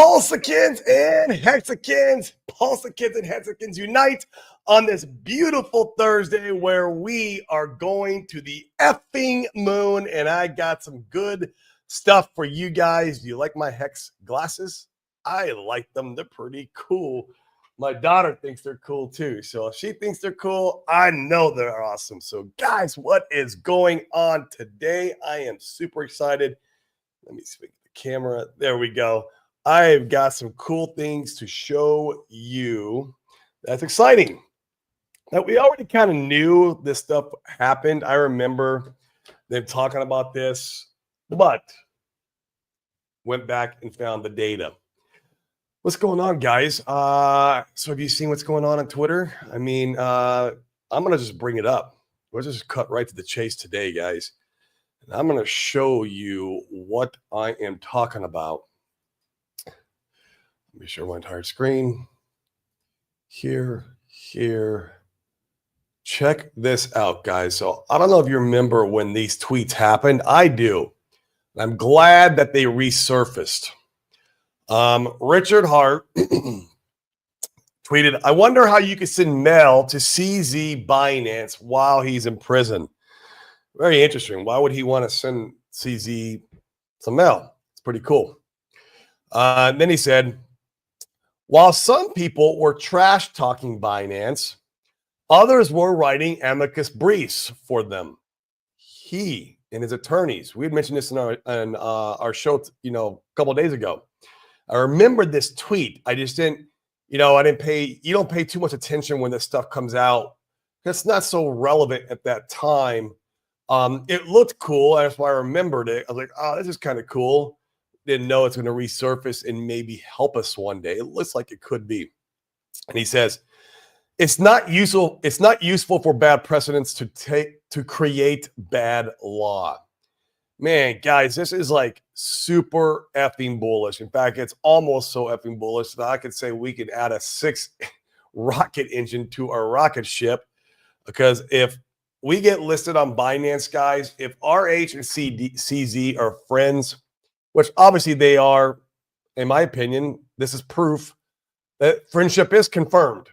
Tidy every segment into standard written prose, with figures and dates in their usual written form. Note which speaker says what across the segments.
Speaker 1: Pulsicans and Hexicans, Pulsicans and Hexicans unite on this beautiful Thursday where we are going to the effing moon, and I got some good stuff for you guys. Do you like my Hex glasses? I like them. They're pretty cool. My daughter thinks they're cool too. So if she thinks they're cool, I know they're awesome. So guys, what is going on today? I am super excited. Let me speak the camera. There we go. I've got some cool things to show you. That's exciting. Now, we already kind of knew this stuff happened. I remember them talking about this, but went back and found the data. What's going on, guys? So have you seen what's going on Twitter? I mean, I'm going to just bring it up. We'll just cut right to the chase today, guys. And I'm going to show you what I am talking about. Let me share my entire screen. Here. Check this out, guys. So I don't know if you remember when these tweets happened. I do. I'm glad that they resurfaced. Richard Hart tweeted, I wonder how you could send mail to CZ Binance while he's in prison. Very interesting. Why would he want to send CZ some mail? It's pretty cool. Then he said, while some people were trash talking Binance, others were writing amicus briefs for them. He and his attorneys. We had mentioned this in our show, a couple of days ago. I remembered this tweet. I just didn't, you don't pay too much attention when this stuff comes out. It's not so relevant at that time. It looked cool. That's why I remembered it. I was like, oh, this is kind of cool. Didn't know it's going to resurface and maybe help us one day. It looks like it could be. And he says, it's not useful for bad precedents to create bad law. Man, guys, this is like super effing bullish. In fact, it's almost so effing bullish that I could say we could add a 6th rocket engine to our rocket ship, because if we get listed on Binance, guys, if RH and CZ are friends, which obviously they are, in my opinion, this is proof that friendship is confirmed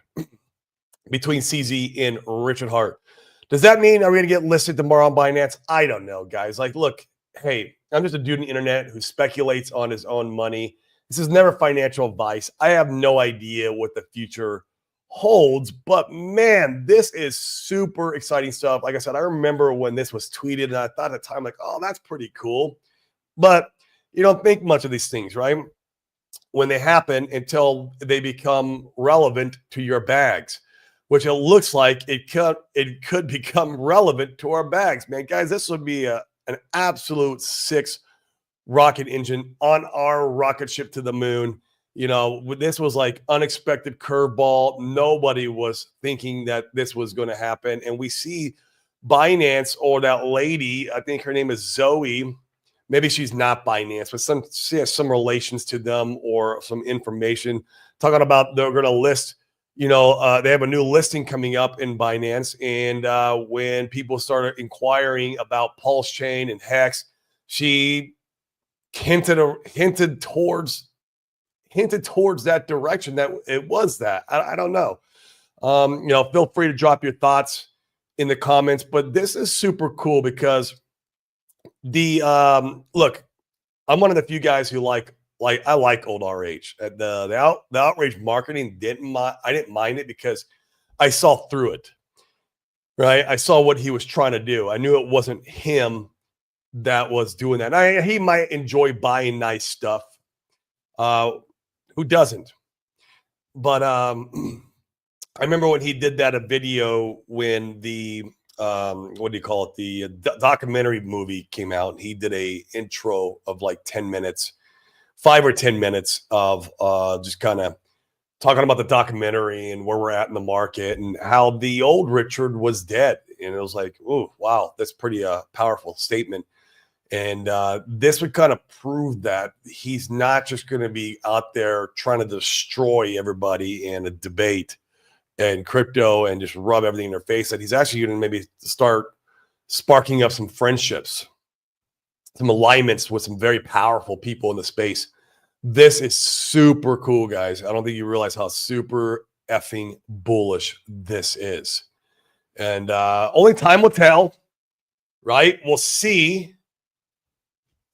Speaker 1: between CZ and Richard Hart. Does that mean are we going to get listed tomorrow on Binance? I don't know, guys. Like, look, hey, I'm just a dude on the internet who speculates on his own money. This is never financial advice. I have no idea what the future holds, but man, this is super exciting stuff. Like I said, I remember when this was tweeted, and I thought at the time, like, oh, that's pretty cool. But you don't think much of these things, right? When they happen until they become relevant to your bags, which it looks like it could become relevant to our bags, man. Guys, this would be an absolute 6 rocket engine on our rocket ship to the moon. This was like unexpected curveball. Nobody was thinking that this was going to happen. And we see Binance, or that lady, I think her name is Zoe. Maybe she's not Binance, but she has some relations to them or some information talking about they're going to list. They have a new listing coming up in Binance. And when people started inquiring about Pulse Chain and Hex, she hinted towards that direction, that it was that. I don't know. Feel free to drop your thoughts in the comments. But this is super cool because look, I'm one of the few guys who I like old RH. The outrage marketing I didn't mind it because I saw through it, right? I saw what he was trying to do. I knew it wasn't him that was doing that. He might enjoy buying nice stuff. Who doesn't? But I remember when he did a video when the the documentary movie came out. He did a intro of like 10 minutes. 5 or 10 minutes of just kind of talking about the documentary and where we're at in the market and how the old Richard was dead. And it was like, oh, wow, that's pretty powerful statement. And this would kind of prove that he's not just going to be out there trying to destroy everybody in a debate and crypto and just rub everything in their face, that he's actually going to maybe start sparking up some friendships, some alignments with some very powerful people in the space. This is super cool, guys. I don't think you realize how super effing bullish this is. And only time will tell, right? We'll see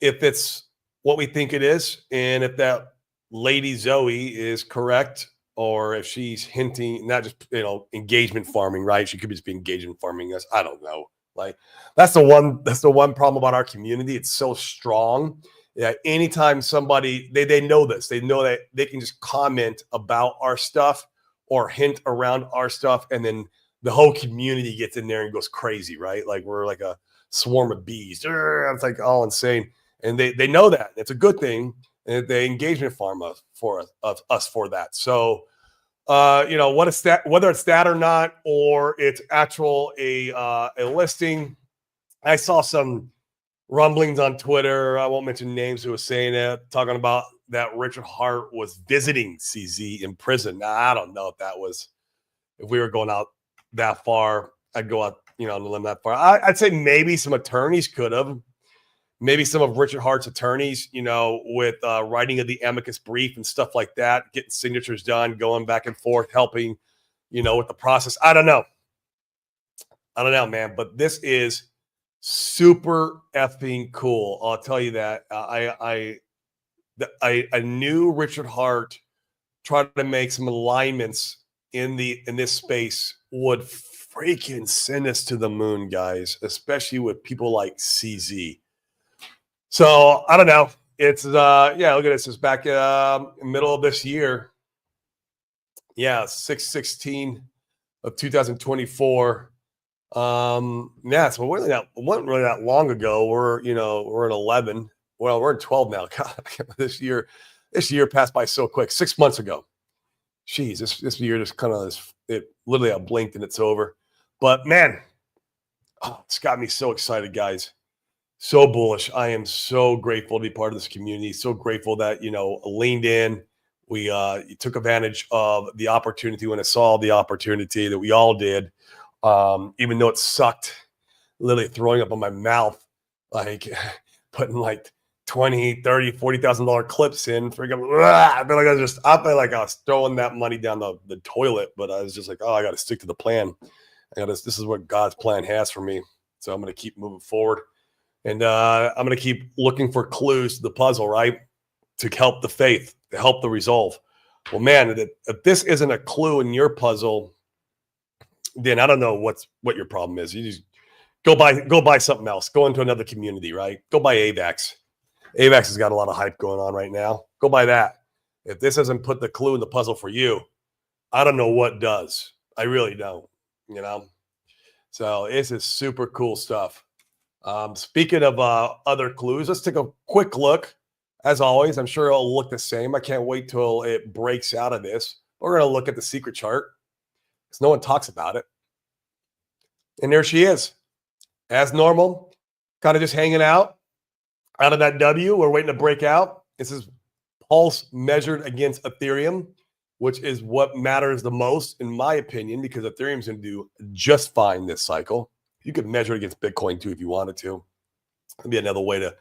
Speaker 1: if it's what we think it is and if that lady Zoe is correct or if she's hinting, not just, engagement farming, right? She could just be engagement farming us. I don't know. Like that's the one problem about our community. It's so strong. Yeah, anytime somebody they know this, they know that they can just comment about our stuff or hint around our stuff, and then the whole community gets in there and goes crazy, right? Like we're like a swarm of bees. It's like all insane, and they know that it's a good thing, and they engagement farm us for that. So what is that, whether it's that or not, or it's actual a listing. I saw some rumblings on Twitter. I won't mention names who was saying it, talking about that Richard Hart was visiting CZ in prison. Now, I don't know if we were going out that far. I'd go out, on the limb that far. I'd say maybe some attorneys could have. Maybe some of Richard Hart's attorneys, with writing of the amicus brief and stuff like that, getting signatures done, going back and forth, helping, with the process. I don't know, man. But this is super effing cool. I'll tell you that. I knew Richard Hart tried to make some alignments in this space would freaking send us to the moon, guys, especially with people like CZ. So I don't know. It's look at this. It's back middle of this year. Yeah, 6/16 of 2024. So it wasn't really that long ago. We're in 11. Well, we're in 12 now. God, this year passed by so quick. 6 months ago. Jeez, this year just kind of it literally I blinked and it's over. But man, it's got me so excited, guys. So bullish. I am so grateful to be part of this community. So grateful that, leaned in. We took advantage of the opportunity when I saw the opportunity that we all did. Even though it sucked, literally throwing up on my mouth, like putting like $20,000, $30,000, $40,000 clips in. I felt like I was throwing that money down the toilet, but I was just like, I got to stick to the plan. This is what God's plan has for me. So I'm going to keep moving forward. And I'm going to keep looking for clues to the puzzle, right? To help the faith, to help the resolve. Well, man, if this isn't a clue in your puzzle, then I don't know what your problem is. You just go buy something else. Go into another community, right? Go buy AVAX. AVAX has got a lot of hype going on right now. Go buy that. If this hasn't put the clue in the puzzle for you, I don't know what does. I really don't, So this is super cool stuff. Speaking of other clues, let's take a quick look. As always, I'm sure it'll look the same. I can't wait till it breaks out of this. We're going to look at the secret chart because no one talks about it. And there she is, as normal, kind of just hanging out of that W. We're waiting to break out. This is pulse measured against Ethereum, which is what matters the most, in my opinion, because Ethereum's going to do just fine this cycle. You could measure it against Bitcoin too if you wanted to. It'd be another way to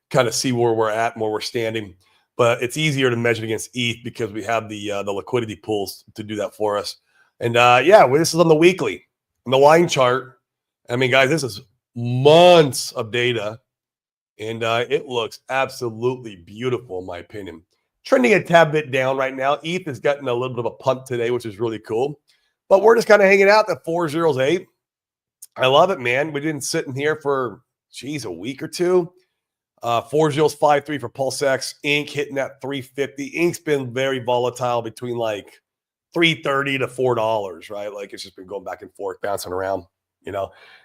Speaker 1: kind of see where we're at and where we're standing. But it's easier to measure against ETH because we have the liquidity pools to do that for us. And this is on the weekly. On the line chart, I mean, guys, this is months of data. And it looks absolutely beautiful, in my opinion. Trending a tad bit down right now. ETH has gotten a little bit of a pump today, which is really cool. But we're just kind of hanging out at 408. I love it, man. We've been sitting here for, a week or two. 4.53 for PulseX. Inc. hitting that 350. Inc's been very volatile between like $3.30 to $4, right? Like it's just been going back and forth, bouncing around. If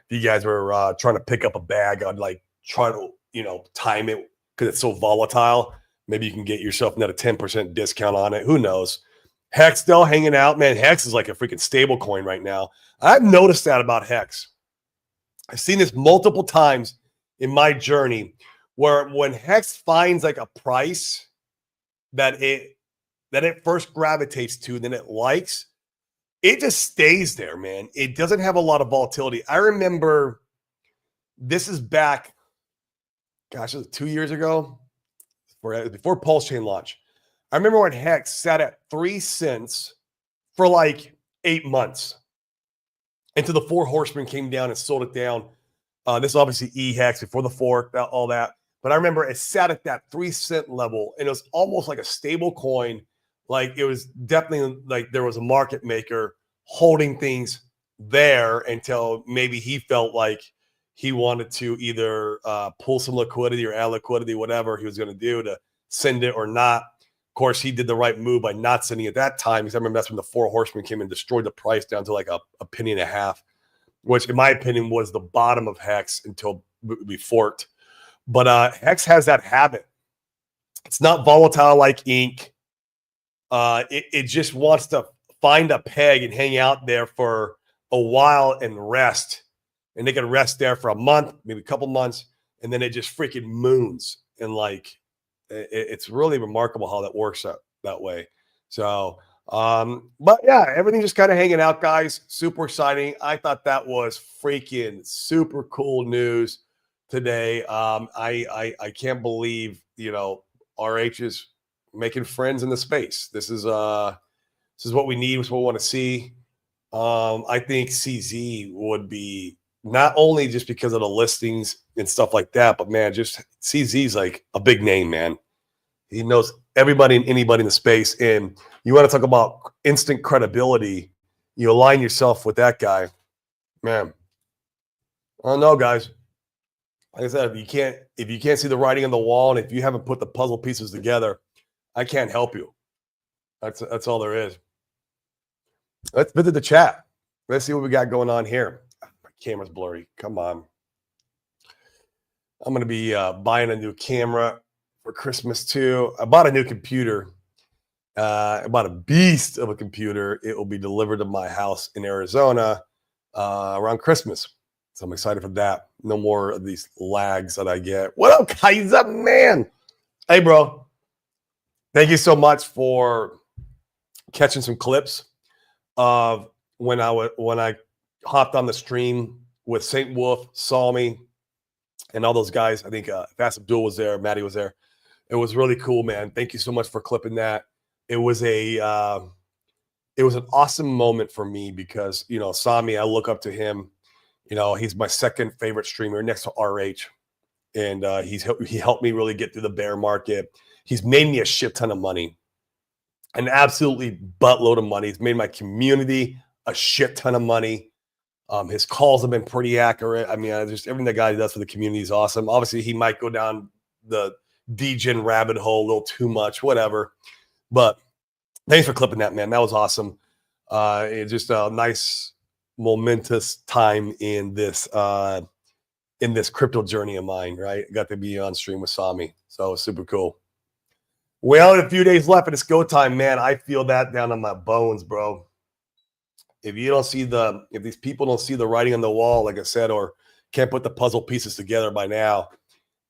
Speaker 1: you guys were trying to pick up a bag, I'd like try to, time it because it's so volatile. Maybe you can get yourself net a 10% discount on it. Who knows? Hex still hanging out, man. Hex is like a freaking stable coin right now. I've noticed that about Hex. I've seen this multiple times in my journey where when Hex finds like a price that it first gravitates to, then it likes, it just stays there, man. It doesn't have a lot of volatility. I remember this is back, gosh, it was 2 years ago. before Pulse Chain launch. I remember when Hex sat at 3 cents for like 8 months until the Four Horsemen came down and sold it down. This is obviously E-Hex before the fork, all that. But I remember it sat at that 3 cent level, and it was almost like a stable coin. Like it was definitely like there was a market maker holding things there until maybe he felt like he wanted to either pull some liquidity or add liquidity, whatever he was going to do to send it or not. Of course, he did the right move by not sending it that time, because I remember that's when the Four Horsemen came and destroyed the price down to like a penny and a half, which in my opinion was the bottom of Hex until we forked. But Hex has that habit. It's not volatile like ink. It just wants to find a peg and hang out there for a while and rest. And they can rest there for a month, maybe a couple months, and then it just freaking moons. And like, it's really remarkable how that works out that way. So, but yeah, everything just kind of hanging out, guys. Super exciting. I thought that was freaking super cool news today. I can't believe, RH is making friends in the space. This is what we need. This is what we want to see. I think CZ would be, not only just because of the listings and stuff like that, but man, just CZ's like a big name, man. He knows everybody and anybody in the space. And you want to talk about instant credibility, you align yourself with that guy, man. I don't know, guys. Like I said, if you can't see the writing on the wall, and if you haven't put the puzzle pieces together, I can't help you. That's all there is. Let's visit the chat. Let's see what we got going on here. My camera's blurry. Come on. I'm going to be buying a new camera for Christmas too. I bought a new computer. I bought a beast of a computer. It will be delivered to my house in Arizona around Christmas. So I'm excited for that. No more of these lags that I get. What up, Kaiser, man? Hey, bro. Thank you so much for catching some clips of when I hopped on the stream with St. Wolf, Saw Me, and all those guys. I think Fast Abdul was there, Maddie was there. It was really cool, man. Thank you so much for clipping that. It was an awesome moment for me because Saw Me, I look up to him. He's my second favorite streamer next to RH, and he helped me really get through the bear market. He's made me a shit ton of money. An absolutely buttload of money. He's made my community a shit ton of money. His calls have been pretty accurate. I mean, just everything that guy does for the community is awesome. Obviously, he might go down the degen rabbit hole a little too much, whatever. But thanks for clipping that, man. That was awesome. It's just a nice, momentous time in this crypto journey of mine, right? Got to be on stream with Sami. So it was super cool. We only have a few days left and it's go time, man. I feel that down on my bones, bro. If these people don't see the writing on the wall, like I said, or can't put the puzzle pieces together by now,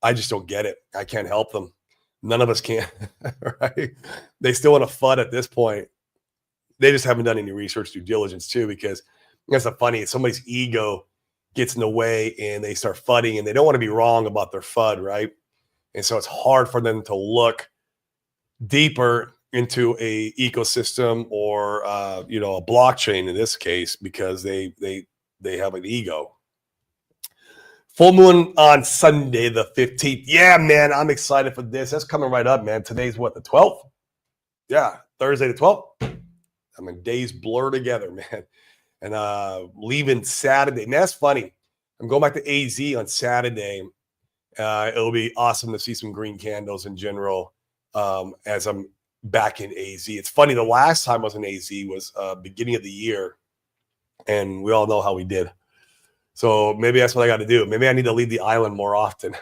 Speaker 1: I just don't get it. I can't help them. None of us can, right? They still want to FUD at this point. They just haven't done any research due diligence too, because that's the funny. Somebody's ego gets in the way and they start FUDding and they don't want to be wrong about their FUD, right? And so it's hard for them to look deeper into a ecosystem or a blockchain in this case, because they have an ego. Full moon on Sunday the 15th. Yeah, man, I'm excited for this. That's coming right up, man. Today's what, the 12th? Yeah, Thursday the 12th. I mean, days blur together, man. And leaving Saturday. Man, that's funny. I'm going back to AZ on Saturday. It'll be awesome to see some green candles in general as I'm back in AZ. It's funny, the last time I was in AZ was beginning of the year, and we all know how we did. So maybe that's what I got to do. Maybe I need to leave the island more often.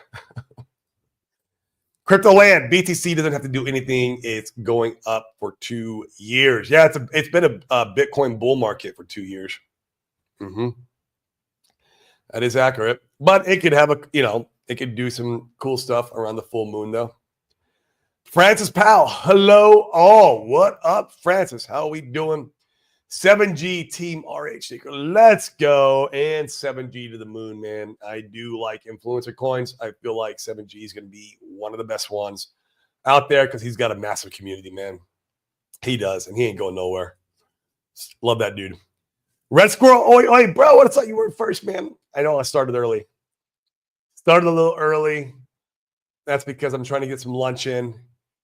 Speaker 1: Crypto land, BTC doesn't have to do anything. It's going up for 2 years. Yeah, it's been a Bitcoin bull market for 2 years. That is accurate, but it could have it could do some cool stuff around the full moon though. Francis Powell, hello all. What up, Francis? How are we doing? 7G Team RH Seeker. Let's go. And 7G to the moon, man. I do like influencer coins. I feel like 7G is going to be one of the best ones. out there because he's got a massive community, man. He does, and he ain't going nowhere. Love that dude. Red Squirrel, oi, bro, what it's like you were first, man. I know I started early. Started a little early. That's because I'm trying to get some lunch in,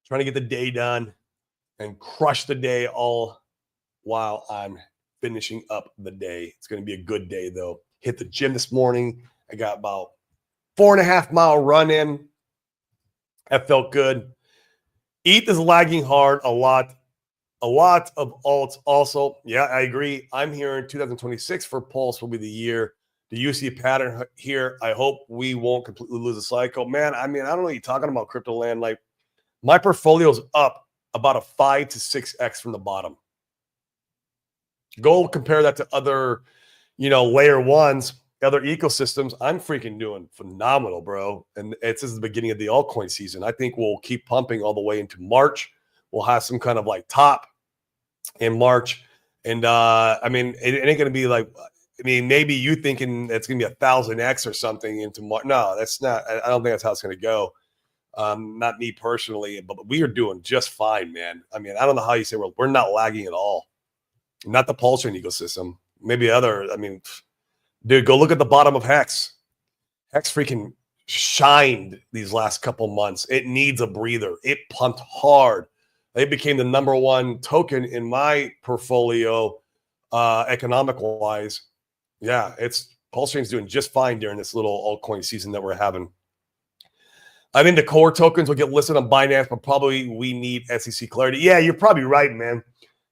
Speaker 1: trying to get the day done, and crush the day all while I'm finishing up the day. It's going to be a good day, though. Hit the gym this morning. I got about 4.5 mile run in. That felt good. ETH is lagging hard a lot. A lot of alts also. Yeah, I agree. I'm hearing 2026 for Pulse will be the year. Do you see a pattern here? I hope we won't completely lose the cycle. Man, I mean, I don't know what you're talking about, crypto land. Like, my portfolio's up about a 5 to 6x from the bottom. Go compare that to other, layer ones, other ecosystems. I'm freaking doing phenomenal, bro. And this is the beginning of the altcoin season. I think we'll keep pumping all the way into March. We'll have some kind of like top in March. And I mean, it ain't going to be like, I mean, maybe you thinking it's going to be 1,000x or something into March. No, that's not. I don't think that's how it's going to go. Not me personally, but we are doing just fine, man. I mean, I don't know how you say we're not lagging at all. Not the Pulsar ecosystem. Maybe other. I mean, dude, go look at the bottom of Hex. Hex freaking shined these last couple months. It needs a breather. It pumped hard. It became the number one token in my portfolio, economical wise. Yeah, Pulsar's doing just fine during this little altcoin season that we're having. I think the core tokens will get listed on Binance, but probably we need SEC clarity. Yeah, you're probably right, man.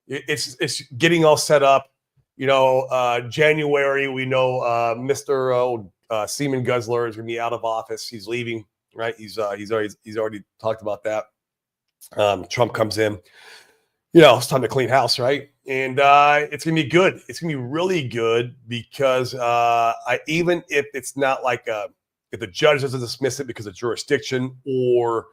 Speaker 1: It's getting all set up. January, we know Mr. Seaman Guzzler is going to be out of office. He's leaving, right? He's already talked about that. Trump comes in. It's time to clean house, right? And it's going to be good. It's going to be really good because even if it's not like if the judge doesn't dismiss it because of jurisdiction or,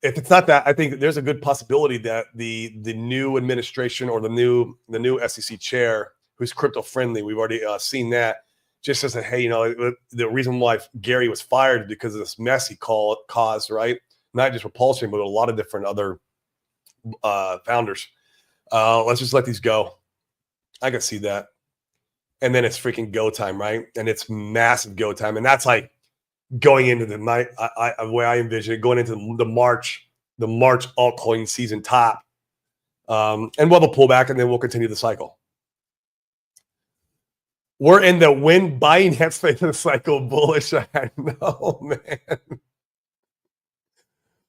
Speaker 1: if it's not that, I think there's a good possibility that the new administration or the new SEC chair, who's crypto friendly, we've already seen that, just says that, hey, the reason why Gary was fired because of this mess he caused, right? Not just Repulsion, but a lot of different other founders. Let's just let these go. I can see that. And then it's freaking go time, right? And it's massive go time. And that's like going into the way I envision it, going into the March altcoin season top. And we'll have a pullback and then we'll continue the cycle. We're in the win buying headspace of the cycle bullish. I know, man.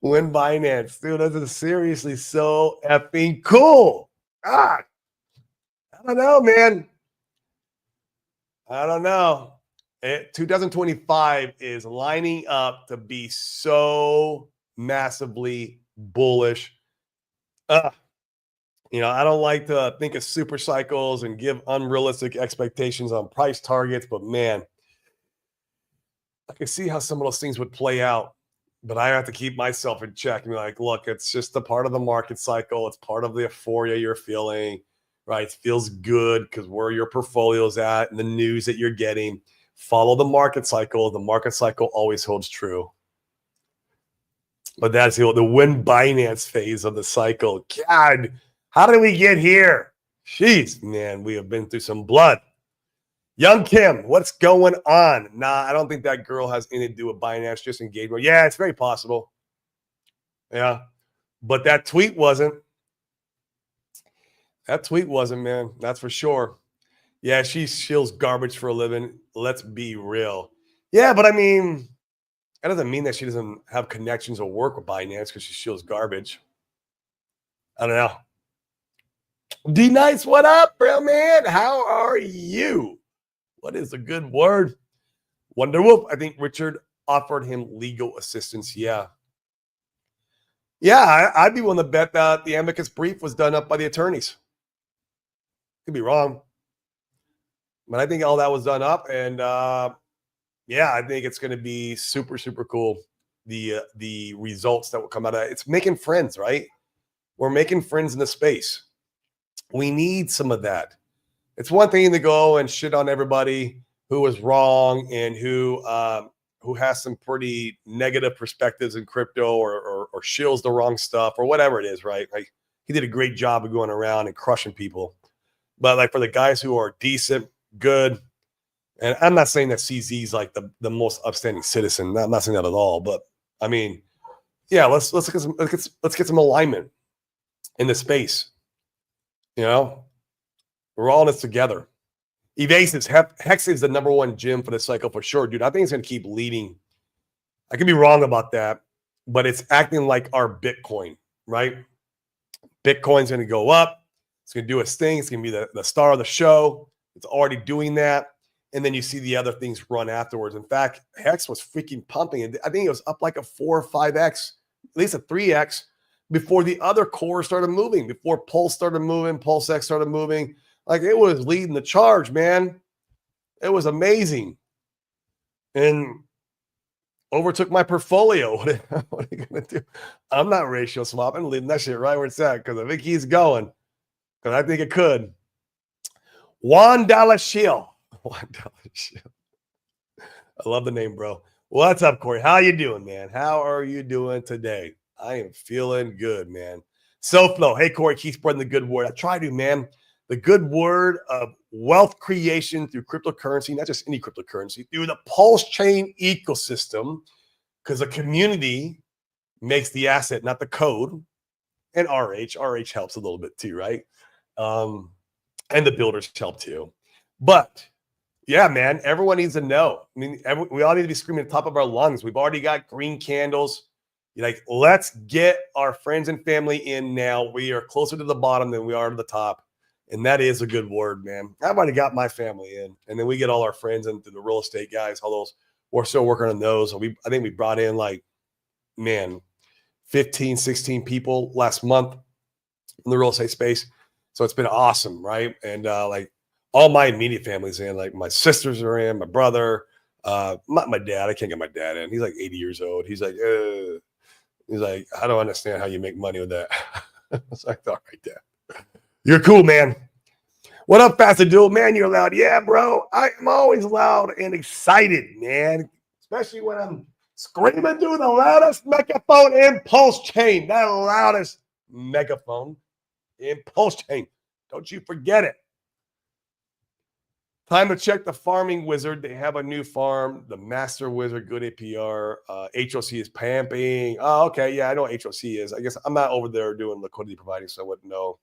Speaker 1: Win Binance, dude, this is seriously so effing cool. God, I don't know, man. I don't know. 2025 is lining up to be so massively bullish. I don't like to think of super cycles and give unrealistic expectations on price targets, but man, I can see how some of those things would play out. But I have to keep myself in check and be like, look, it's just a part of the market cycle. It's part of the euphoria you're feeling, right? It feels good because where your portfolio's at and the news that you're getting. Follow the market cycle. The market cycle always holds true. But that's the win Binance phase of the cycle. God, how did we get here? Jeez, man, we have been through some blood. Young Kim, what's going on? Nah, I don't think that girl has anything to do with Binance, just engagement. Yeah, it's very possible. Yeah, but that tweet wasn't. That tweet wasn't, man. That's for sure. Yeah, she shills garbage for a living. Let's be real. Yeah, but I mean, that doesn't mean that she doesn't have connections or work with Binance because she shills garbage. I don't know. D Nice, what up, bro, man? How are you? What is a good word? Wonder Wolf. I think Richard offered him legal assistance. Yeah. Yeah, I'd be willing to bet that the amicus brief was done up by the attorneys. Could be wrong. But I think all that was done up. And yeah, I think it's going to be super, super cool. The results that will come out of it. It's making friends, right? We're making friends in the space. We need some of that. It's one thing to go and shit on everybody who was wrong and who who has some pretty negative perspectives in crypto or shills the wrong stuff or whatever it is, right? Like he did a great job of going around and crushing people. But like for the guys who are decent, good, and I'm not saying that CZ is like the most upstanding citizen. I'm not saying that at all. But I mean, yeah, let's get some alignment in the space. You know, we're all in this together. Evasives, Hex is the number one gym for the cycle for sure, dude. I think it's going to keep leading. I could be wrong about that, but it's acting like our Bitcoin, right? Bitcoin's going to go up. It's going to do its thing. It's going to be the star of the show. It's already doing that. And then you see the other things run afterwards. In fact, Hex was freaking pumping. And I think it was up like a 4 or 5x, at least a 3x before the other core started moving, before Pulse started moving, PulseX started moving. Like it was leading the charge, man. It was amazing. And overtook my portfolio. What are you going to do? I'm not ratio swapping, leaving that shit right where it's at because I think he's going. Because I think it could. $1 shield. $1 shield. I love the name, bro. What's up, Corey? How you doing, man? How are you doing today? I am feeling good, man. SoFlo. Hey, Corey, keep spreading the good word. I try to, man. The good word of wealth creation through cryptocurrency, not just any cryptocurrency, through the Pulse Chain ecosystem, because the community makes the asset, not the code. And RH helps a little bit too, right? And the builders help too. But yeah, man, everyone needs to know. I mean, we all need to be screaming at the top of our lungs. We've already got green candles. Like, let's get our friends and family in now. We are closer to the bottom than we are to the top. And that is a good word, man. I've already got my family in. And then we get all our friends into the real estate guys, all those. We're still working on those. So I think we brought in 15, 16 people last month in the real estate space. So it's been awesome, right? And all my immediate family's in. Like my sisters are in, my brother, my dad. I can't get my dad in. He's like 80 years old. He's like, I don't understand how you make money with that. I was like, all right, Dad. You're cool, man. What up, Pastor Duel? Man, you're loud. Yeah, bro. I'm always loud and excited, man. Especially when I'm screaming through the loudest megaphone in Pulse Chain. That loudest megaphone in Pulse Chain. Don't you forget it. Time to check the farming wizard. They have a new farm. The master wizard, good APR. HOC is pamping. Oh, okay. Yeah, I know what HOC is. I guess I'm not over there doing liquidity providing, so I wouldn't know.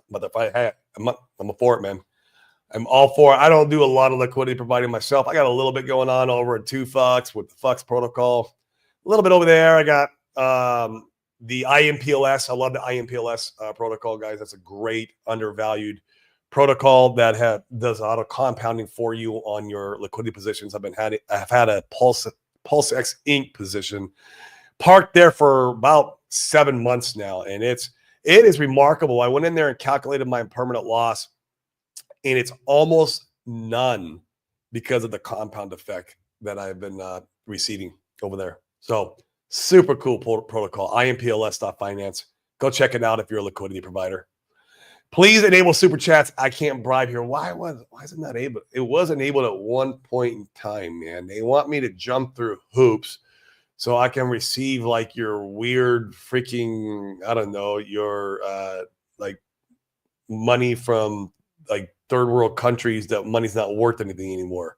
Speaker 1: But if I had, I'm for it, man. I'm all for it. I don't do a lot of liquidity providing myself. I got a little bit going on over at 2FUX with the FUX protocol. A little bit over there. I got the IMPLS. I love the IMPLS protocol, guys. That's a great undervalued protocol that does auto compounding for you on your liquidity positions. I've had a PulseX Inc. position parked there for about 7 months now, and it is remarkable. I went in there and calculated my permanent loss, and it's almost none because of the compound effect that I've been receiving over there. So super cool protocol, IMPLS.finance. Go check it out if you're a liquidity provider. Please enable super chats. I can't bribe here. Why is it not able? It wasn't able at one point in time, man. They want me to jump through hoops so I can receive like your weird freaking, I don't know, your like money from like third world countries that money's not worth anything anymore.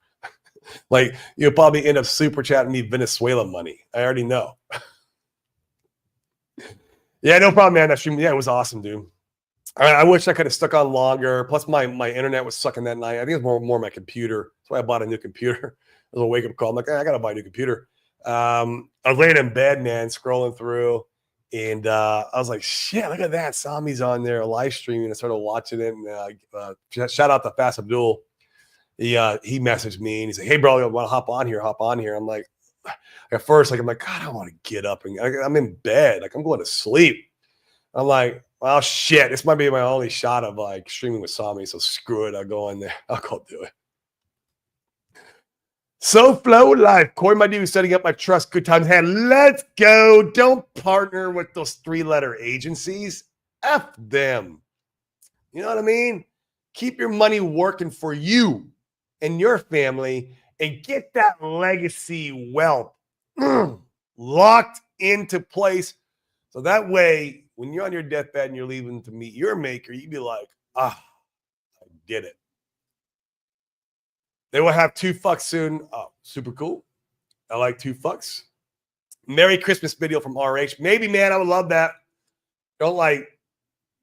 Speaker 1: Like you'll probably end up super chatting me Venezuela money. I already know. Yeah, no problem, man. That stream, yeah, it was awesome, dude. I wish I could have stuck on longer. Plus, my internet was sucking that night. I think it was more my computer. That's why I bought a new computer. It was a wake-up call. I'm like, I got to buy a new computer. I was laying in bed, man, scrolling through. And I was like, shit, look at that. Sami's on there live streaming. I started watching it. And shout out to Fast Abdul. He messaged me, and he's like, hey, bro, I want to hop on here. I'm like, at first, like, I'm like, God, I want to get up. And I'm in bed. Like, I'm going to sleep. I'm like, well, shit, this might be my only shot of like streaming with Sami, so screw it. I'll go in there. I'll go do it. SoFlo Live. Corey, my dude, setting up my trust. Good times ahead. Let's go. Don't partner with those 3-letter agencies. F them. You know what I mean? Keep your money working for you and your family and get that legacy wealth locked into place. So that way, when you're on your deathbed and you're leaving to meet your maker, you'd be like, I did it. They will have 2 fucks soon. Oh, super cool. I like 2 fucks. Merry Christmas video from RH. Maybe, man, I would love that. Don't like,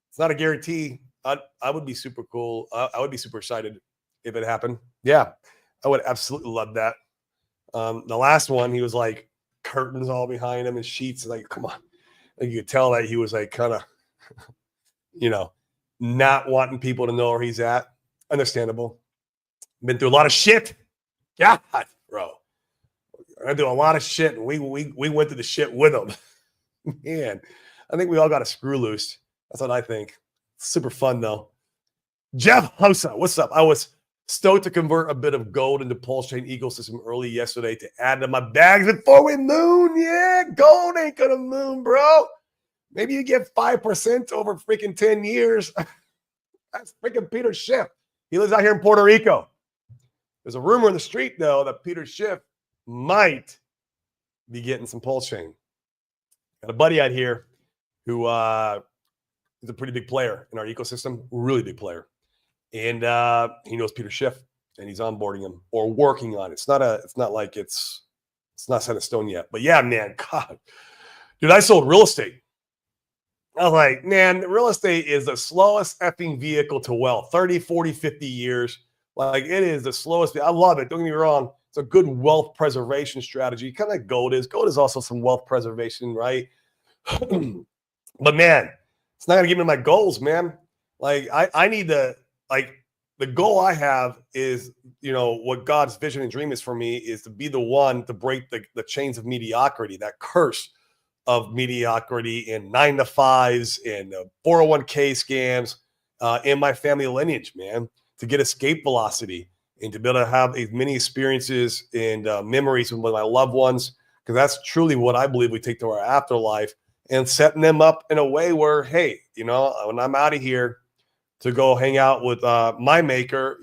Speaker 1: it's not a guarantee. I would be super cool. I would be super excited if it happened. Yeah, I would absolutely love that. The last one, he was like curtains all behind him and sheets. Like, come on. Like, you could tell that he was like kind of, not wanting people to know where he's at. Understandable. Been through a lot of shit. God, bro. I do a lot of shit, and we went through the shit with him. Man, I think we all got a screw loose. That's what I think. Super fun, though. Jeff Hosa, what's up? I was stoked to convert a bit of gold into Pulse Chain ecosystem early yesterday to add to my bags before we moon. Yeah, gold ain't gonna moon, bro. Maybe you get 5% over freaking 10 years. That's freaking Peter Schiff. He lives out here in Puerto Rico. There's a rumor in the street, though, that Peter Schiff might be getting some Pulse Chain. Got a buddy out here who is a pretty big player in our ecosystem, really big player. And he knows Peter Schiff, and he's onboarding him or working on it. It's not like it's not set in stone yet. But yeah, man, God. Dude, I sold real estate. I was like, man, real estate is the slowest effing vehicle to wealth. 30, 40, 50 years. Like, it is the slowest. I love it. Don't get me wrong. It's a good wealth preservation strategy. Kind of like gold is. Gold is also some wealth preservation, right? But, man, it's not going to give me my goals, man. Like, I need to, like, the goal I have is, what God's vision and dream is for me is to be the one to break the chains of mediocrity, that curse of mediocrity and 9-to-5s and 401k scams in my family lineage, man, to get escape velocity and to be able to have as many experiences and memories with my loved ones, because that's truly what I believe we take to our afterlife, and setting them up in a way where, hey, when I'm out of here, to go hang out with my maker,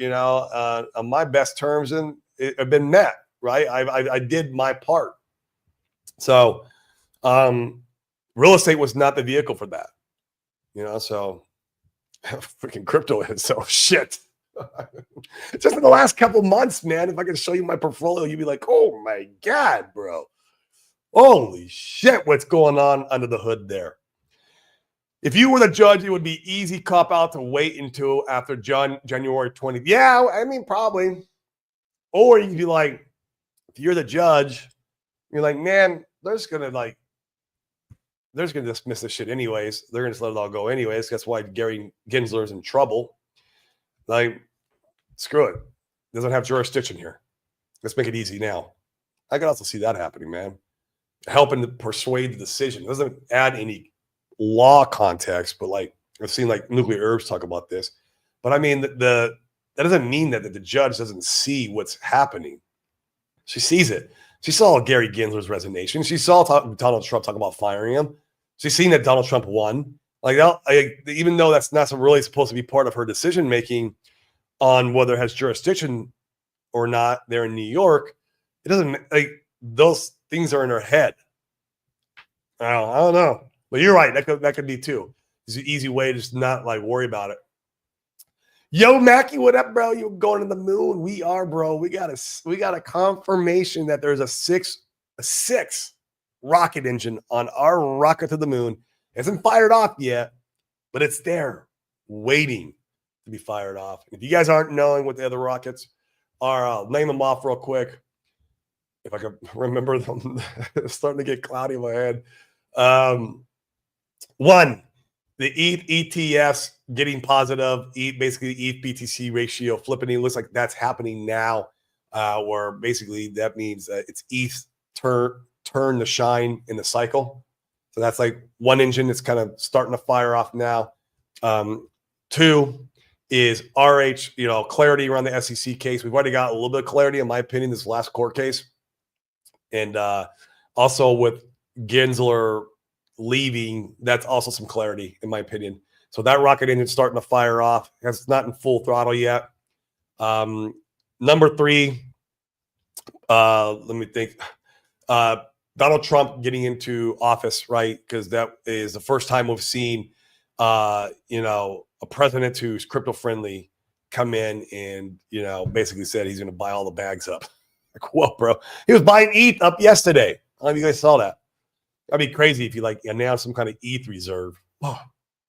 Speaker 1: on my best terms, and it have been met, right? I did my part. So real estate was not the vehicle for that, so freaking crypto is. So shit. Just in the last couple months, man, if I could show you my portfolio, you'd be like, oh my God, bro. Holy shit, what's going on under the hood there? If you were the judge, it would be easy cop out to wait until after January 20th. Yeah, I mean, probably. Or you could be like, if you're the judge, you're like, man, they're just going to dismiss this shit anyways. They're going to just let it all go anyways. That's why Gary Gensler's in trouble. Like, screw it. Doesn't have jurisdiction here. Let's make it easy now. I can also see that happening, man. Helping to persuade the decision. It doesn't add any law context, but like I've seen like Nuclear Herbs talk about this. But I mean, that doesn't mean that the judge doesn't see what's happening. She sees it. She saw Gary Gensler's resignation. She saw Donald Trump talk about firing him. She's seen that Donald Trump won. Like, even though that's not really supposed to be part of her decision making on whether it has jurisdiction or not there in New York, it doesn't, like, those things are in her head. I don't know. But you're right. That could be too. It's an easy way to just not like worry about it. Yo, Mackie, what up, bro? You're going to the moon. We are, bro. We got a confirmation that there's a six rocket engine on our rocket to the moon. It hasn't fired off yet, but it's there waiting to be fired off. If you guys aren't knowing what the other rockets are, I'll name them off real quick. If I can remember them. It's starting to get cloudy in my head. One, the ETH ETFs getting positive, basically ETH BTC ratio flipping. It looks like that's happening now, where basically that means it's ETH turn to shine in the cycle. So that's like one engine that's kind of starting to fire off now. Two is RH, clarity around the SEC case. We've already got a little bit of clarity, in my opinion, this last court case. And also with Gensler leaving, that's also some clarity, in my opinion. So that rocket engine starting to fire off. It's not in full throttle yet. Number three Let me think. Donald Trump getting into office, right? Because that is the first time we've seen, a president who's crypto friendly come in and, basically said he's going to buy all the bags up. Like, whoa, bro. He was buying ETH up yesterday. I don't know if you guys saw that. That'd be crazy if you announce some kind of ETH reserve. Oh,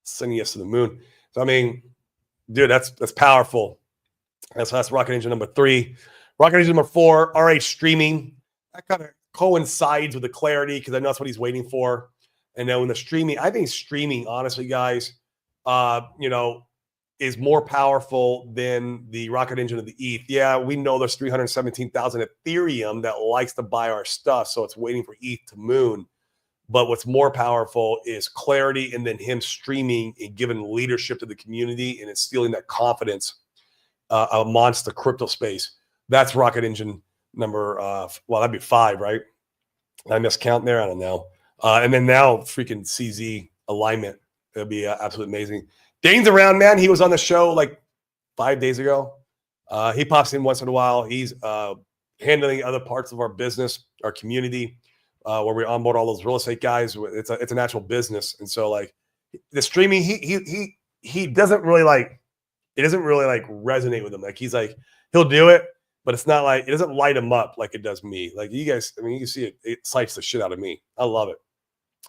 Speaker 1: sending us to the moon. So, I mean, dude, that's powerful. That's Rocket Engine number 3. Rocket Engine number 4, RH streaming. That kind of coincides with the clarity because I know that's what he's waiting for. And then when the streaming, I think streaming, honestly, guys, is more powerful than the Rocket Engine of the ETH. Yeah, we know there's 317,000 Ethereum that likes to buy our stuff, so it's waiting for ETH to moon. But what's more powerful is clarity and then him streaming and giving leadership to the community and instilling that confidence amongst the crypto space. That's Rocket Engine number, that'd be 5, right? I miscount there. I don't know. And then now freaking CZ alignment. It'll be absolutely amazing. Dane's around, man. He was on the show like 5 days ago. He pops in once in a while. He's handling other parts of our business, our community, where we onboard all those real estate guys. It's an actual business. And so like the streaming, he doesn't really it doesn't really resonate with him. Like he's like, he'll do it, but it's not like, it doesn't light him up like it does me. Like you guys, I mean, you can see it excites the shit out of me. I love it.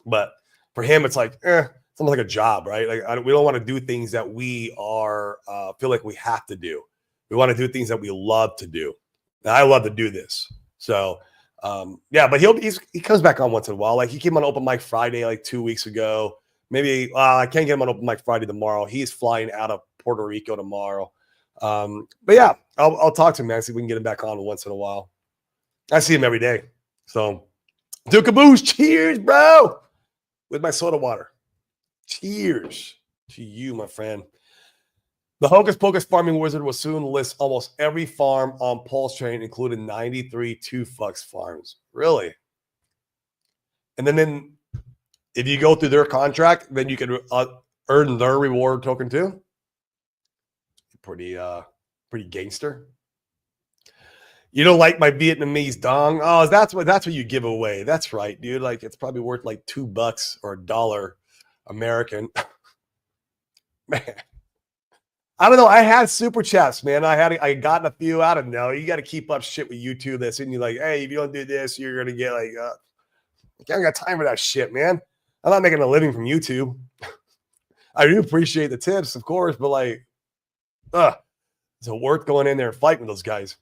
Speaker 1: But for him, it's like, it's almost like a job, right? Like we don't want to do things that we are, feel like we have to do. We want to do things that we love to do. And I love to do this. So, but he comes back on once in a while. Like he came on Open Mic Friday like 2 weeks ago. Maybe I can't get him on Open Mic Friday tomorrow. He's flying out of Puerto Rico tomorrow. But yeah, I'll talk to him, man. See if we can get him back on once in a while. I see him every day. So, Duke Caboose, cheers, bro, with my soda water. Cheers to you, my friend. The Hocus Pocus farming wizard will soon list almost every farm on Pulse Chain, including 93 2Fucks farms. Really? And then if you go through their contract, then you can earn their reward token too. Pretty gangster. You don't like my Vietnamese dong? Oh, that's what you give away. That's right, dude. Like it's probably worth like $2 or $1 American. Man. I don't know. I had super chats, man. I gotten a few. I don't know. You got to keep up shit with YouTube. That's in you like, hey, if you don't do this, you're gonna get like, I don't got time for that shit, man. I'm not making a living from YouTube. I do appreciate the tips, of course, but like, is it worth going in there and fighting with those guys?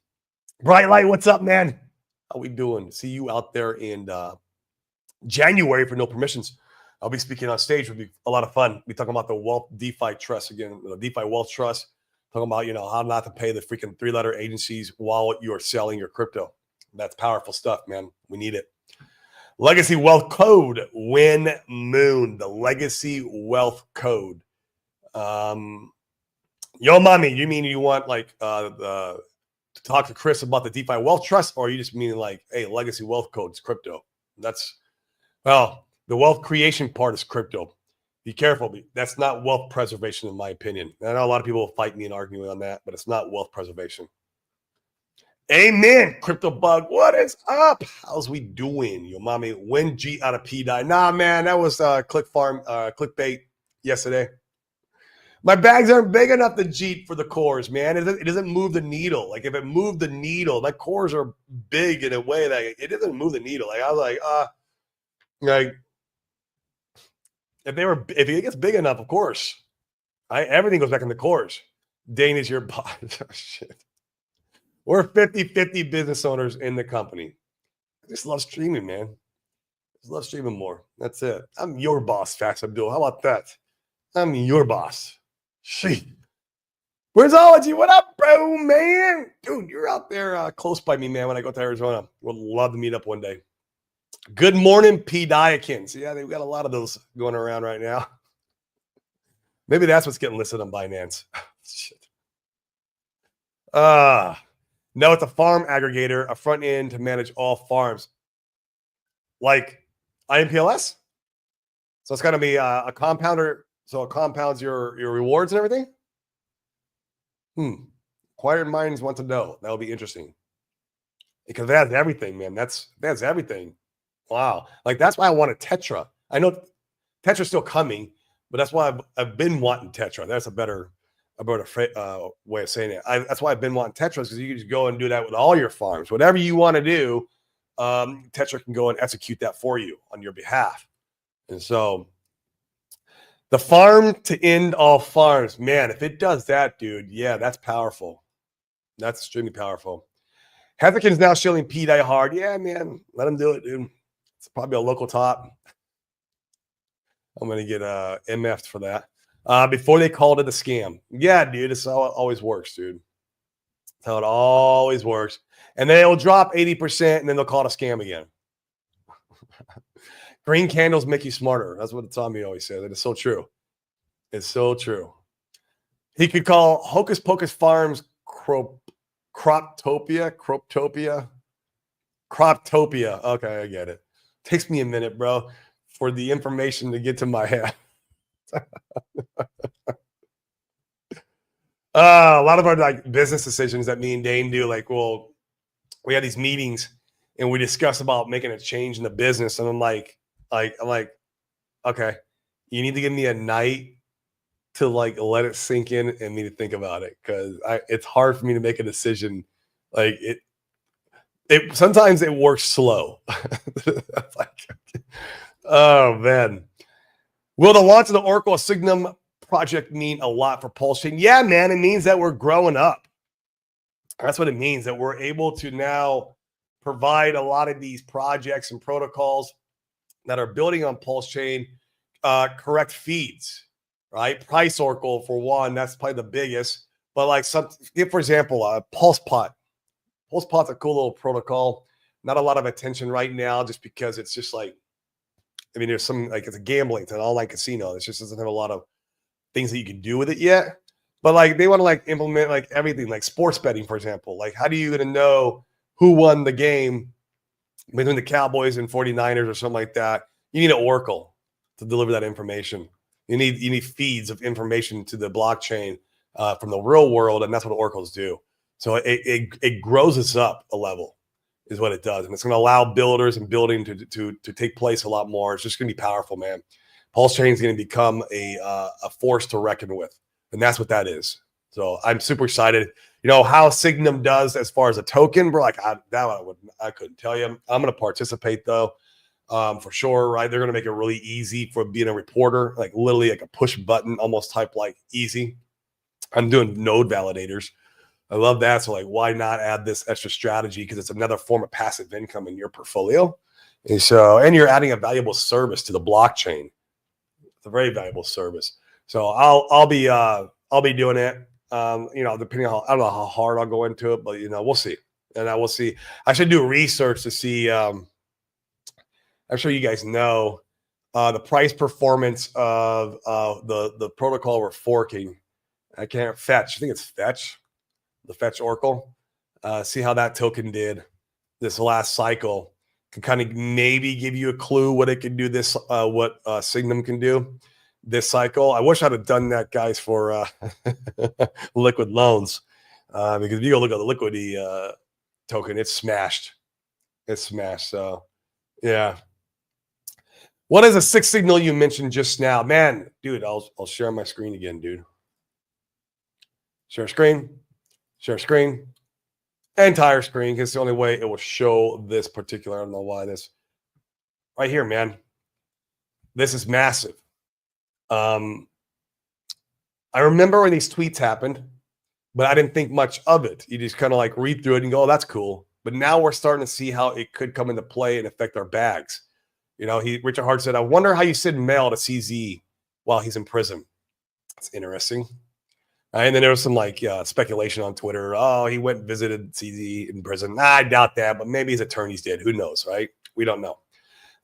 Speaker 1: Bright Light, what's up, man? How we doing? See you out there in January for No Permissions. I'll be speaking on stage. It'll be a lot of fun. We're talking about the Wealth DeFi Trust again, the DeFi Wealth Trust. Talking about, how not to pay the freaking 3-letter agencies while you're selling your crypto. That's powerful stuff, man. We need it. Legacy Wealth Code, Win Moon, the Legacy Wealth Code. Yo, mommy, you mean you want to talk to Chris about the DeFi Wealth Trust, or you just mean like, hey, Legacy Wealth Code is crypto? The wealth creation part is crypto. Be careful. That's not wealth preservation, in my opinion. I know a lot of people will fight me and argue on that, but it's not wealth preservation. Amen. Crypto Bug, what is up? How's we doing? Yo, mommy, when G out of P die? Nah, man, that was clickbait yesterday. My bags aren't big enough to Jeet for the cores, man. It doesn't move the needle. Like if it moved the needle, my cores are big in a way that it doesn't move the needle. Like I was like, if it gets big enough, of course, everything goes back in the cores. Dane is your boss. Shit. We're 50-50 business owners in the company. I just love streaming, man. I just love streaming more. That's it. I'm your boss, Fax Abdul. How about that? I'm your boss. Shit. Where's Ology? What up, bro, man? Dude, you're out there close by me, man, when I go to Arizona. Would love to meet up one day. Good morning, P. Diakins. Yeah, they've got a lot of those going around right now. Maybe that's what's getting listed on Binance. Shit. No, it's a farm aggregator, a front end to manage all farms. Like IMPLS? So it's going to be a compounder. So it compounds your rewards and everything? Acquired minds want to know. That'll be interesting. because that's everything, man. That's everything. Wow. Like that's why I wanted Tetra. I know Tetra's still coming, but that's why I've been wanting Tetra. That's a better way of saying it. That's why I've been wanting Tetra, because you can just go and do that with all your farms. Whatever you want to do, Tetra can go and execute that for you on your behalf. And so the farm to end all farms, man, if it does that, dude, yeah, that's powerful. That's extremely powerful. Heatherkin's now shilling P Die Hard. Yeah, man, let him do it, dude. It's probably a local top. I'm going to get MF'd for that. Before they called it a scam. Yeah, dude, it's how it always works, dude. That's how it always works. And then it'll drop 80%, and then they'll call it a scam again. Green candles make you smarter. That's what Tommy always says. And it's so true. It's so true. He could call Hocus Pocus Farms Croptopia. Okay, I get it. Takes me a minute, bro, for the information to get to my head. A lot of our like business decisions that me and Dane do, like, well, we had these meetings and we discuss about making a change in the business, and I'm like, okay, you need to give me a night to like let it sink in and me to think about it, because it's hard for me to make a decision. Like it sometimes it works slow. Like, oh man, will the launch of the Oracle Signum project mean a lot for Pulse Chain? Yeah, man, it means that we're growing up. That's what it means, that we're able to now provide a lot of these projects and protocols that are building on Pulse Chain, correct feeds, right? Price Oracle for one, that's probably the biggest. But like for example, PulsePot. PulsePot's a cool little protocol. Not a lot of attention right now, just because it's just like, I mean, there's some, like, it's a gambling, it's an online casino. It just doesn't have a lot of things that you can do with it yet. But like they want to like implement like everything, like sports betting, for example. Like, how do you gonna know who won the game between the Cowboys and 49ers or something like that? You need an Oracle to deliver that information. You need feeds of information to the blockchain from the real world, and that's what oracles do. So it grows us up a level, is what it does, and it's going to allow builders and building to take place a lot more. It's just going to be powerful, man. Pulse Chain is going to become a force to reckon with, and that's what that is. So I'm super excited. You know how Signum does as far as a token, bro. Like I couldn't tell you. I'm going to participate though, for sure. Right? They're going to make it really easy for being a reporter, like literally like a push button, almost type like easy. I'm doing node validators. I love that. So like, why not add this extra strategy? Because it's another form of passive income in your portfolio. And so, and you're adding a valuable service to the blockchain. It's a very valuable service. So I'll be doing it. You know, depending on I don't know how hard I'll go into it, but you know, we'll see. And I will see. I should do research to see. I'm sure you guys know the price performance of the protocol we're forking. I can't Fetch. I think it's Fetch, the Fetch Oracle. See how that token did this last cycle. Can kind of maybe give you a clue what it can do this, what Signum can do this cycle. I wish I'd have done that, guys, for liquid loans, because if you go look at the Liquidity token, it's smashed. It's smashed. So yeah. What is a 6 signal you mentioned just now? Man, dude, I'll share my screen again, dude. Share screen, entire screen, because it's the only way it will show this particular. I don't know why this right here, man. This is massive. I remember when these tweets happened, but I didn't think much of it. You just kind of like read through it and go, oh, that's cool. But now we're starting to see how it could come into play and affect our bags. You know, Richard Hart said, I wonder how you send mail to CZ while he's in prison. That's interesting. And then there was some like speculation on Twitter. Oh, he went and visited CZ in prison. I doubt that, but maybe his attorneys did. Who knows, right? We don't know.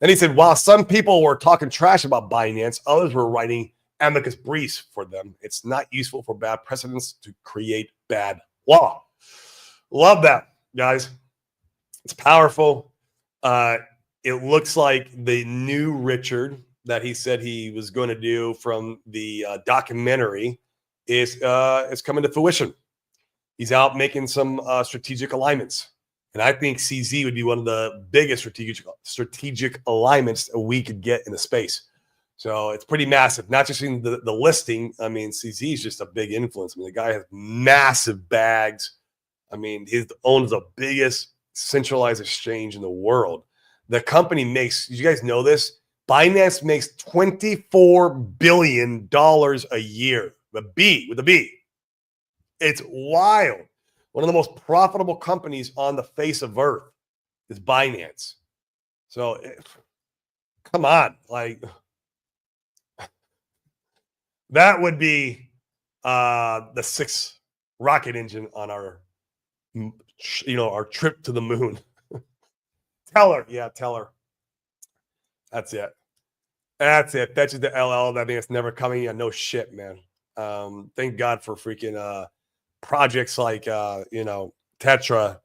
Speaker 1: Then he said, while some people were talking trash about Binance, others were writing amicus briefs for them. It's not useful for bad precedents to create bad law. Love that, guys. It's powerful. It looks like the new Richard that he said he was going to do from the documentary is coming to fruition. He's out making some strategic alignments. And I think CZ would be one of the biggest strategic alignments that we could get in the space. So it's pretty massive. Not just in the listing. I mean, CZ is just a big influence. I mean, the guy has massive bags. I mean, he owns the biggest centralized exchange in the world. The company makes, you guys know this? Binance makes $24 billion a year. With a B. It's wild. One of the most profitable companies on the face of Earth is Binance. So, come on. Like, that would be the sixth rocket engine on our, our trip to the moon. Teller. Yeah, Teller. That's it. Fetches the LL. That thing is never coming. Yeah, no shit, man. Thank God for freaking projects like Tetra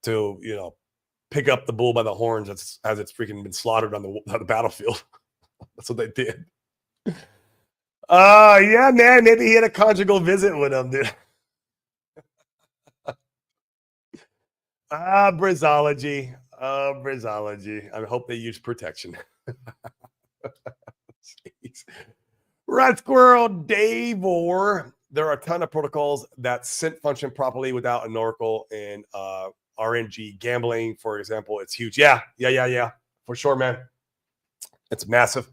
Speaker 1: to pick up the bull by the horns as it's freaking been slaughtered on the battlefield. That's what they did. Yeah, man. Maybe he had a conjugal visit with him, dude. Brizology. Brizology. I hope they use protection. Red Squirrel Davor. There are a ton of protocols that sync function properly without an oracle and RNG gambling, for example. It's huge. Yeah. For sure, man. It's massive.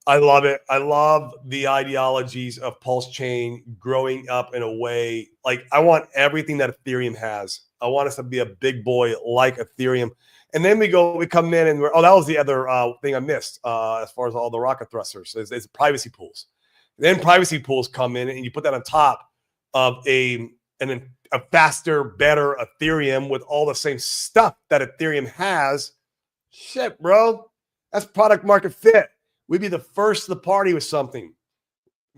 Speaker 1: I love it. I love the ideologies of Pulse Chain growing up in a way. Like, I want everything that Ethereum has. I want us to be a big boy like Ethereum. And then we come in and that was the other thing I missed as far as all the rocket thrusters is privacy pools. Then privacy pools come in and you put that on top of a faster, better Ethereum with all the same stuff that Ethereum has. Shit, bro. That's product market fit. We'd be the first to the party with something.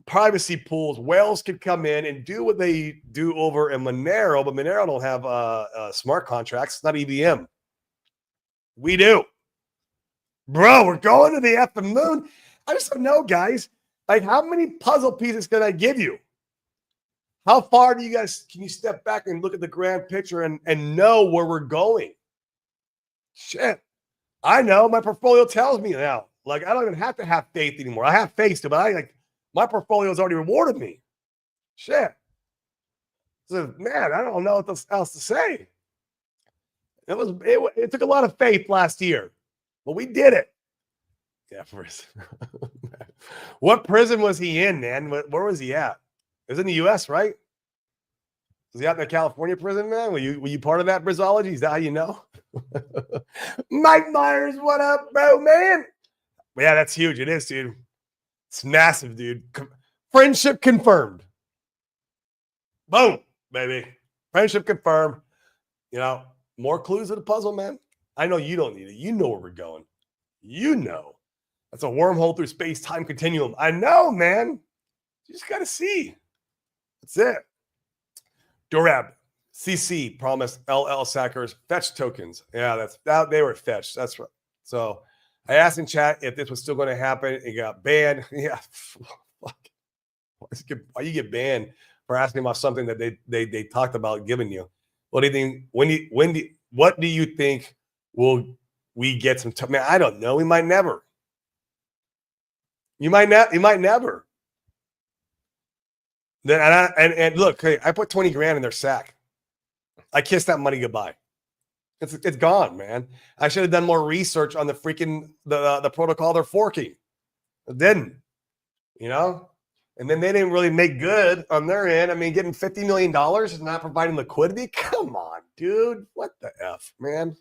Speaker 1: Privacy pools. Whales could come in and do what they do over in Monero, but Monero don't have smart contracts. It's not EVM. We do. Bro, we're going to the effing moon. I just don't know, guys. Like, how many puzzle pieces can I give you? How far can you step back and look at the grand picture and know where we're going? Shit. I know. My portfolio tells me now. Like, I don't even have to have faith anymore. I have faith, but my portfolio has already rewarded me. Shit. So, man, I don't know what else to say. It took a lot of faith last year, but we did it. Yeah, what prison was he in, man? Where was he at? It was in the U.S., right? Was he out in the California prison, man? Were you part of that Brizology? Is that how you know? Mike Myers, what up, bro, man? But yeah, that's huge. It is, dude. It's massive, dude. Friendship confirmed. Boom, baby. Friendship confirmed. More clues to the puzzle, man. I know you don't need it. You know where we're going. You know. That's a wormhole through space-time continuum. I know, man. You just got to see. That's it. Dorab. CC promised LL Sackers fetch tokens. Yeah, they were fetched. That's right. So I asked in chat if this was still going to happen. It got banned. Yeah. Why you get banned for asking about something that they talked about giving you? What do you think? What do you think will we get some man, I don't know. We might never. You might never. Then and look, hey, I put 20 grand in their sack. I kissed that money goodbye. It's gone, man. I should have done more research on the freaking the protocol they're forking. I didn't, And then they didn't really make good on their end. I mean, getting $50 million and not providing liquidity? Come on, dude. What the F, man?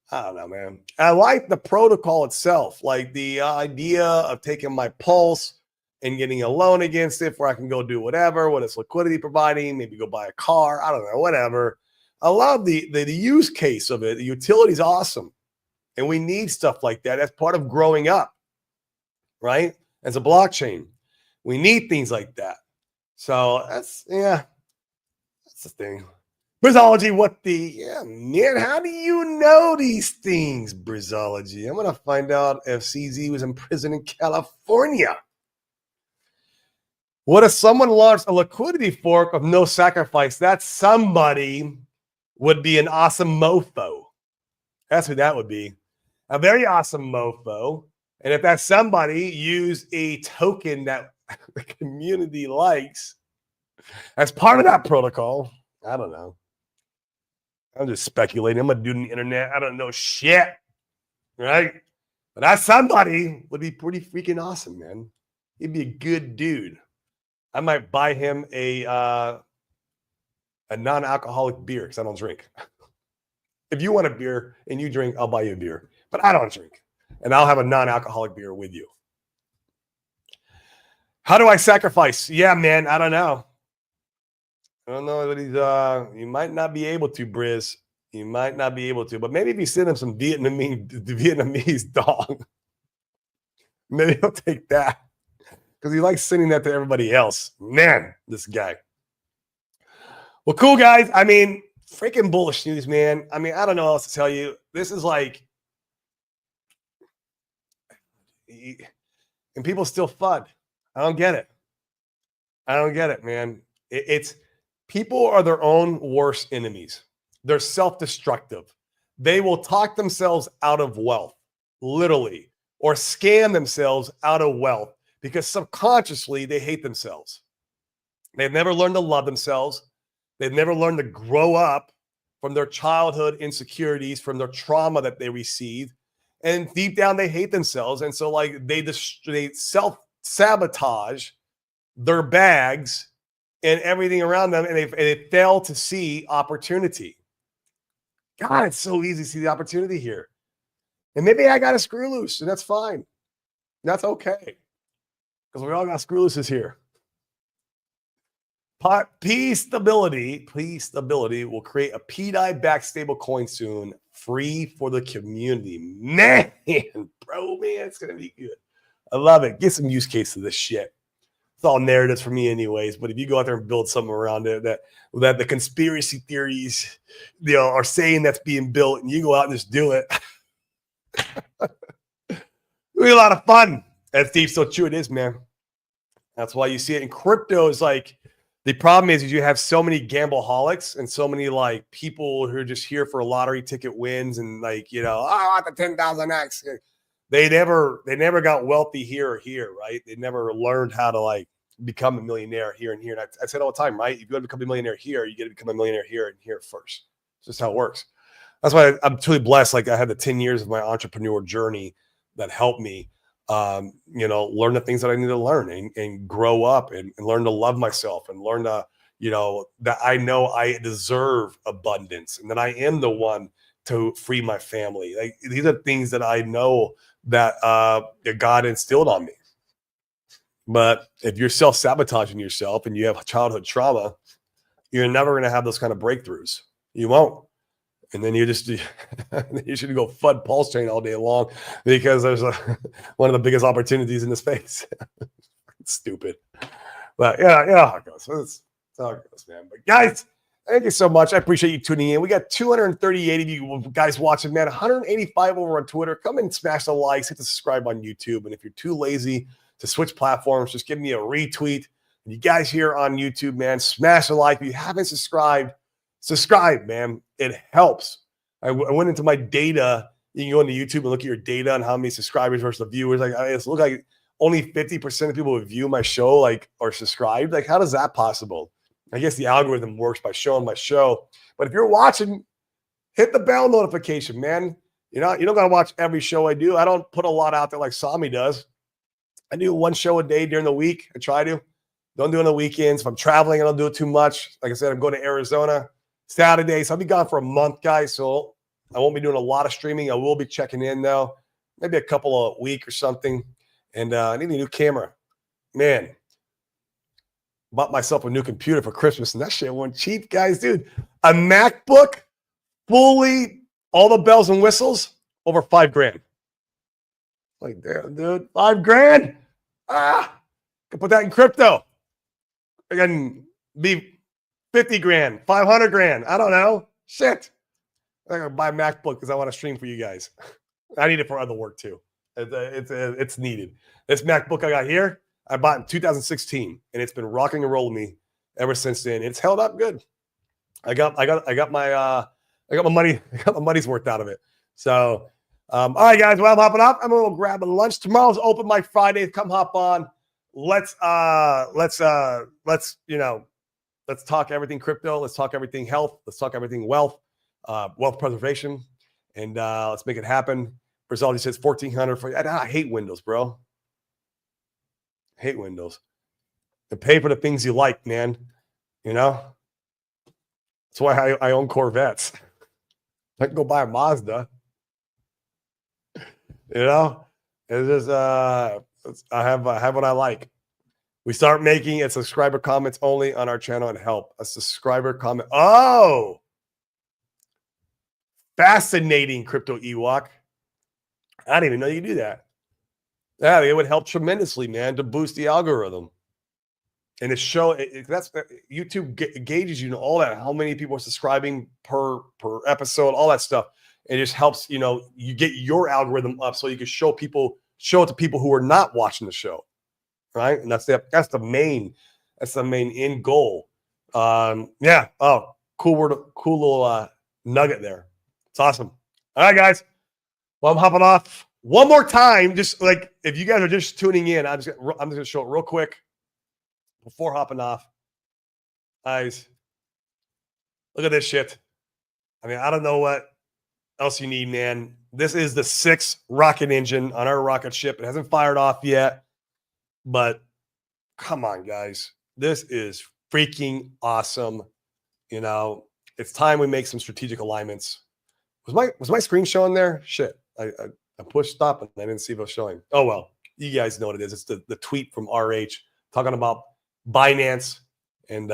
Speaker 1: I don't know, man. I like the protocol itself, like the idea of taking my pulse and getting a loan against it where I can go do whatever, what it's liquidity providing, maybe go buy a car. I don't know, whatever. I love the use case of it. The utility is awesome. And we need stuff like that as part of growing up, right? As a blockchain. We need things like that. So that's the thing. Brizology, man, how do you know these things, Brizology? I'm going to find out if CZ was in prison in California. What if someone launched a liquidity fork of no sacrifice? That somebody would be an awesome mofo. That's who that would be. A very awesome mofo. And if that somebody use a token that the community likes as part of that protocol, I don't know. I'm just speculating. I'm a dude on the internet. I don't know shit. Right? But that somebody would be pretty freaking awesome, man. He'd be a good dude. I might buy him a non-alcoholic beer because I don't drink. If you want a beer and you drink, I'll buy you a beer. But I don't drink. And I'll have a non-alcoholic beer with you. How do I sacrifice? Yeah, man, I don't know. I don't know what he's you might not be able to, Briz. You might not be able to, but maybe if you send him some Vietnamese dong, maybe he'll take that. Because he likes sending that to everybody else. Man, this guy. Well, cool, guys. I mean, freaking bullish news, man. I mean, I don't know what else to tell you. This is like, and people still FUD. I don't get it. I don't get it, man. It's people are their own worst enemies. They're self-destructive. They will talk themselves out of wealth, literally, or scam themselves out of wealth because subconsciously they hate themselves. They've never learned to love themselves. They've never learned to grow up from their childhood insecurities, from their trauma that they received. And deep down, they hate themselves. And so, like, they self-sabotage their bags and everything around them, and they fail to see opportunity. God, it's so easy to see the opportunity here. And maybe I got a screw loose, and that's fine. That's okay. Because we all got screw looses here. P Stability will create a PDI backed stable coin soon, free for the community. Man, bro, man, it's gonna be good. I love it. Get some use case of this shit. It's all narratives for me, anyways. But if you go out there and build something around it that the conspiracy theories, are saying that's being built, and you go out and just do it, it'll be a lot of fun. That's deep, so true. It is, man. That's why you see it in crypto. Is like. The problem is you have so many gambleaholics and so many like people who are just here for lottery ticket wins and like, I want the 10,000X. They never got wealthy here or here, right? They never learned how to like become a millionaire here and here. And I said all the time, right? If you got to become a millionaire here, you got to become a millionaire here and here first. It's just how it works. That's why I'm truly blessed. Like I had the 10 years of my entrepreneur journey that helped me learn the things that I need to learn and grow up and learn to love myself and learn to, that I know I deserve abundance and that I am the one to free my family. Like these are things that I know that God instilled on me. But if you're self-sabotaging yourself and you have childhood trauma, you're never going to have those kind of breakthroughs. You won't. And then you should go FUD pulse chain all day long because there's one of the biggest opportunities in the space. It's stupid. But how it goes. That's how it goes, man. But guys, thank you so much. I appreciate you tuning in. We got 238 of you guys watching, man. 185 over on Twitter. Come and smash the likes, hit the subscribe on YouTube. And if you're too lazy to switch platforms, just give me a retweet. And you guys here on YouTube, man, smash the like. If you haven't subscribe, man. It helps. I went into my data. You can go into YouTube and look at your data and how many subscribers versus the viewers. Like it looks like only 50% of people who view my show are subscribed. Like how is that possible? I guess the algorithm works by showing my show. But if you're watching, hit the bell notification, man. You don't gotta watch every show I do. I don't put a lot out there like Sami does. I do one show a day during the week. I try to. Don't do it on the weekends. If I'm traveling, I don't do it too much. Like I said, I'm going to Arizona Saturday, so I'll be gone for a month, guys. So I won't be doing a lot of streaming. I will be checking in though, maybe a couple of weeks or something. And I need a new camera, man. Bought myself a new computer for Christmas, and that shit went cheap, guys, dude. A MacBook, fully all the bells and whistles, over $5,000. Like, damn, dude, $5,000. Could put that in crypto. I can be $50,000, $500,000. I don't know. Shit. I'm gonna buy a MacBook because I want to stream for you guys. I need it for other work too. It's needed. This MacBook I got here, I bought in 2016, and it's been rocking and rolling me ever since then. It's held up good. I got my money. I got my money's worth out of it. So, all right, guys. Well, I'm hopping off. I'm gonna go grab a lunch. Tomorrow's open mic Friday. Come hop on. Let's talk everything crypto. Let's talk everything health. Let's talk everything wealth, wealth preservation, and let's make it happen. Brazil says 1,400 I hate Windows, bro. Hate Windows. To pay for the things you like, man. You know. That's why I own Corvettes. I can go buy a Mazda. You know, it's just I have what I like. We start making a subscriber comments only on our channel and help a subscriber comment. Oh, fascinating, Crypto Ewok. I didn't even know you do that. Yeah, it would help tremendously, man, to boost the algorithm. And that's YouTube gauges you all that, how many people are subscribing per episode, all that stuff. It just helps, you get your algorithm up so you can show it to people who are not watching the show, right? And that's the main end goal. Yeah. Oh, cool little nugget there. It's awesome. All right, guys. Well, I'm hopping off one more time. Just like if you guys are just tuning in, I'm just gonna show it real quick before hopping off. Guys, look at this shit. I mean, I don't know what else you need, man. This is the 6th rocket engine on our rocket ship. It hasn't fired off yet, but come on, guys. This is freaking awesome. It's time we make some strategic alignments. Was my screen showing there? Shit. I pushed stop and I didn't see it was showing. Oh, well, you guys know what it is. It's the tweet from RH talking about Binance. And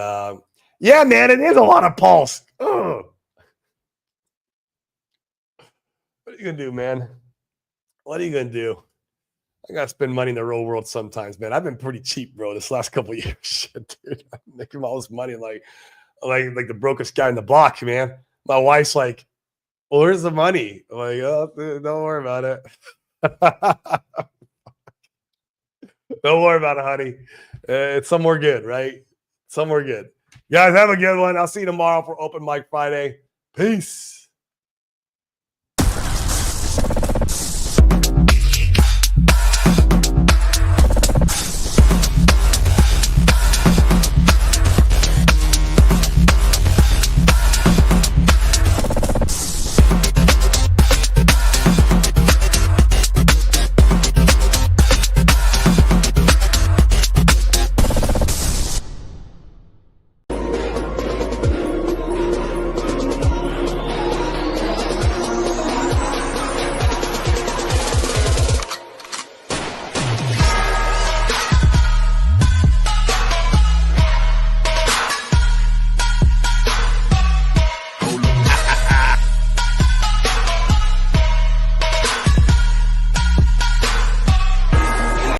Speaker 1: yeah, man, it is a lot of pulse. Ugh. What are you going to do, man? What are you going to do? I got to spend money in the real world sometimes, man. I've been pretty cheap, bro, this last couple of years. Shit, dude. I'm making all this money like the brokest guy in the block, man. My wife's like, well, where's the money? I'm like, oh, dude, don't worry about it. Don't worry about it, honey. It's somewhere good, right? Somewhere good. Guys, have a good one. I'll see you tomorrow for Open Mic Friday. Peace.